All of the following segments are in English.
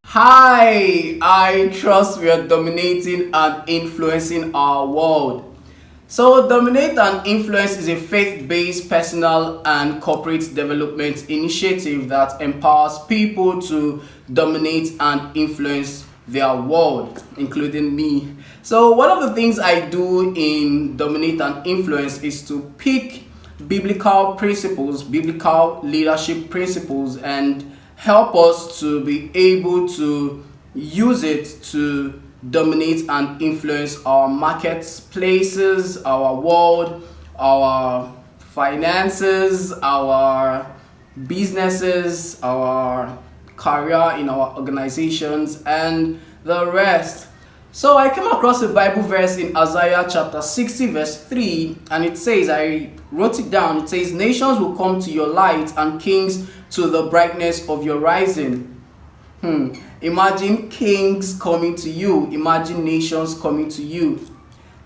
Hi, I trust we are dominating and influencing our world. So, Dominate and Influence is a faith-based personal and corporate development initiative that empowers people to dominate and influence their world, including me. So, one of the things I do in Dominate and Influence is to pick biblical principles, biblical leadership principles, and help us to be able to use it to dominate and influence our marketplaces, our world, our finances, our businesses, our career in our organizations, and the rest. So I came across a Bible verse in Isaiah chapter 60 verse 3, and it says, I wrote it down, it says, nations will come to your light and kings to the brightness of your rising. Imagine kings coming to you. Imagine nations coming to you.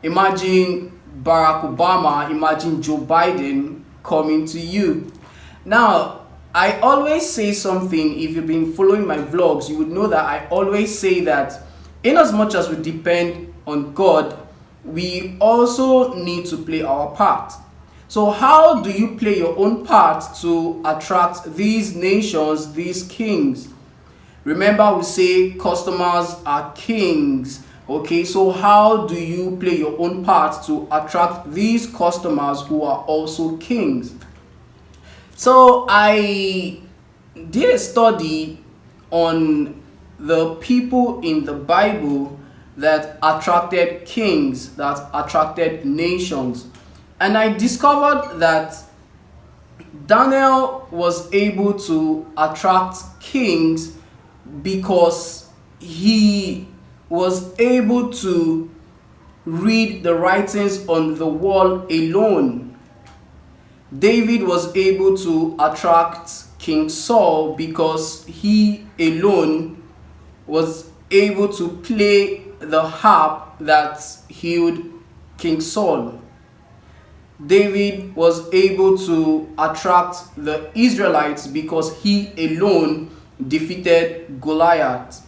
Imagine Barack Obama, imagine Joe Biden coming to you. Now, I always say something. If you've been following my vlogs, you would know that I always say that in as much as we depend on God, we also need to play our part. So how do you play your own part to attract these nations, these kings? Remember, we say customers are kings. Okay, so how do you play your own part to attract these customers who are also kings? So I did a study on the people in the Bible that attracted kings, that attracted nations. And I discovered that Daniel was able to attract kings because he was able to read the writings on the wall alone. David was able to attract King Saul because he alone was able to play the harp that healed King Saul. David was able to attract the Israelites because he alone defeated Goliath.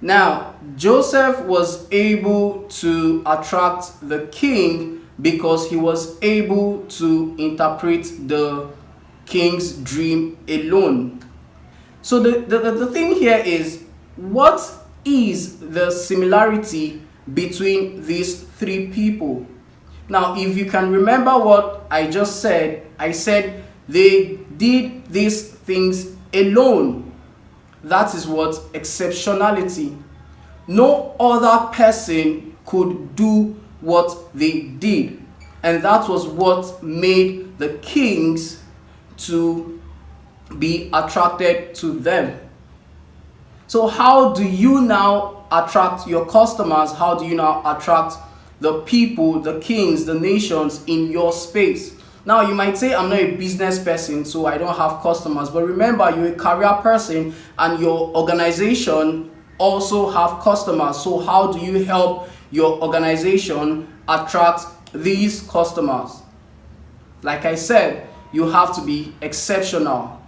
Now, Joseph was able to attract the king because he was able to interpret the king's dream alone. So the thing here is, what is the similarity between these three people? Now, if you can remember what I just said, I said they did these things alone. That is what exceptionality. No other person could do what they did. And that was what made the kings to be attracted to them. So how do you now attract your customers? How do you now attract the people, the kings, the nations in your space? Now, you might say, I'm not a business person, so I don't have customers. But remember, you're a career person and your organization also have customers. So how do you help your organization attract these customers? Like I said, you have to be exceptional.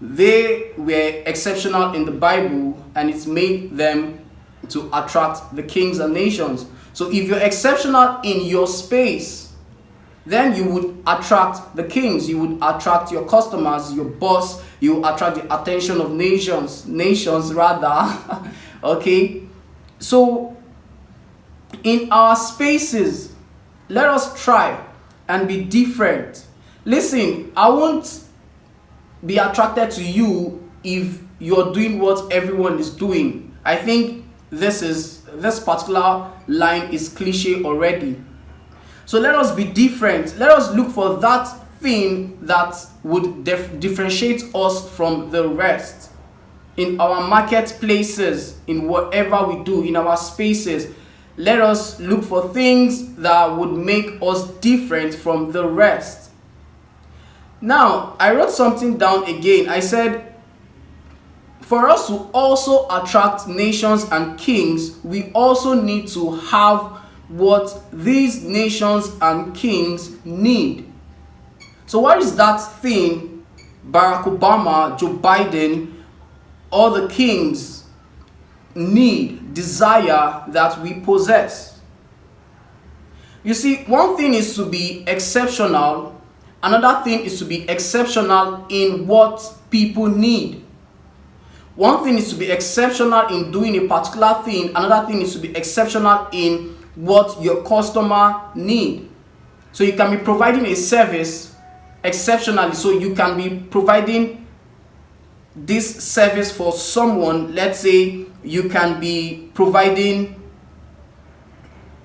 They were exceptional in the Bible, and it's made them to attract the kings and nations. So if you're exceptional in your space, then you would attract the kings, you would attract your customers, your boss, you attract the attention of nations rather. Okay, so in our spaces, let us try and be different. Listen, I won't be attracted to you if you're doing what everyone is doing. I think this particular line is cliche already. So let us be different. Let us look for that thing that would differentiate us from the rest. In our marketplaces, in whatever we do, in our spaces, let us look for things that would make us different from the rest. Now, I wrote something down again. I said, for us to also attract nations and kings, we also need to have what these nations and kings need. So what is that thing Barack Obama, Joe Biden, all the kings need, desire that we possess? You see, one thing is to be exceptional, another thing is to be exceptional in what people need. One thing is to be exceptional in doing a particular thing, another thing is to be exceptional in what your customer need. So you can be providing a service exceptionally, so you can be providing this service for someone. Let's say you can be providing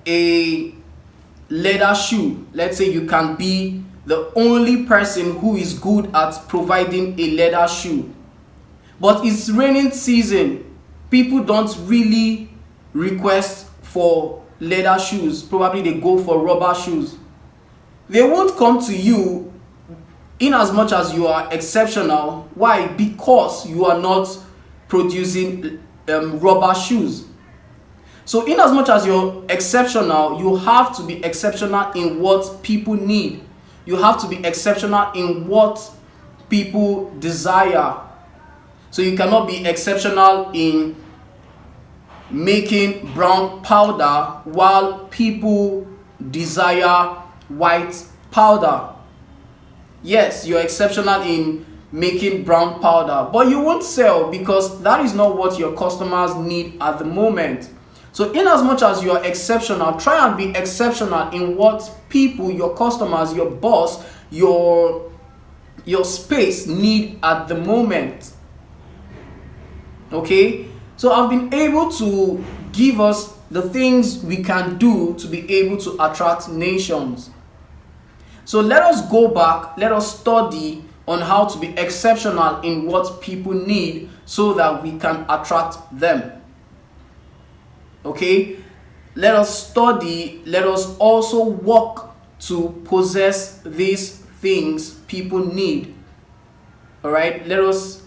a leather shoe. Let's say you can be the only person who is good at providing a leather shoe. But it's raining season. People don't really request for leather shoes. Probably they go for rubber shoes. They won't come to you in as much as you are exceptional. Why? Because you are not producing rubber shoes. So in as much as you're exceptional, you have to be exceptional in what people need. You have to be exceptional in what people desire. So you cannot be exceptional in making brown powder while people desire white powder. Yes, you're exceptional in making brown powder, but you won't sell because that is not what your customers need at the moment. So in as much as you are exceptional, try and be exceptional in what people, your customers, your boss, your space need at the moment. Okay, so I've been able to give us the things we can do to be able to attract nations. So let us go back, let us study on how to be exceptional in what people need so that we can attract them. Okay, let us study, let us also work to possess these things people need. All right, let us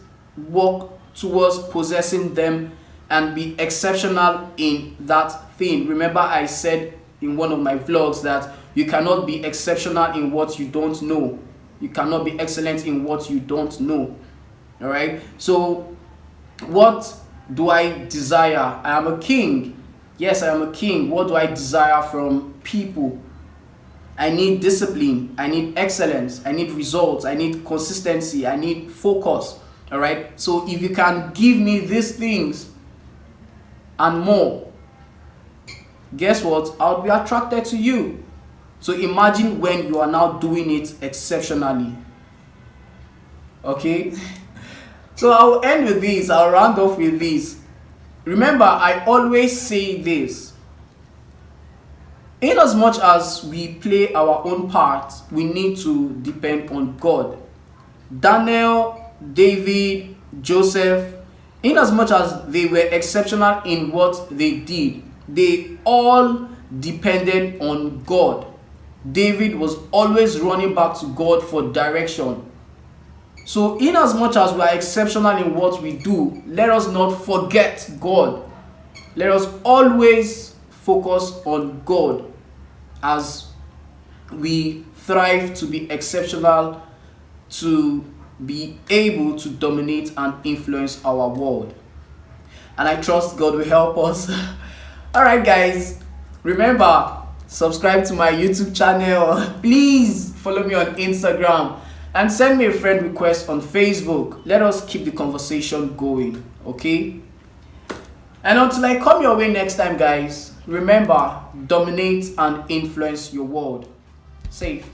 work towards possessing them and be exceptional in that thing. Remember, I said in one of my vlogs that you cannot be exceptional in what you don't know. You cannot be excellent in what you don't know. All right, so what do I desire? I am a king. Yes, I am a king. What do I desire from people? I need discipline. I need excellence. I need results. I need consistency. I need focus. All right. So if you can give me these things and more, guess what? I'll be attracted to you. So imagine when you are now doing it exceptionally. Okay. So I'll end with this. I'll round off with this. Remember, I always say this. In as much as we play our own part, we need to depend on God. Daniel, David, Joseph, in as much as they were exceptional in what they did, they all depended on God. David was always running back to God for direction. So in as much as we are exceptional in what we do, let us not forget God. Let us always focus on God as we thrive to be exceptional, to be able to dominate and influence our world. And I trust God will help us. Alright guys, remember, subscribe to my YouTube channel. Please follow me on Instagram and send me a friend request on Facebook. Let us keep the conversation going, okay? And until I come your way next time, guys, remember, dominate and influence your world. Safe.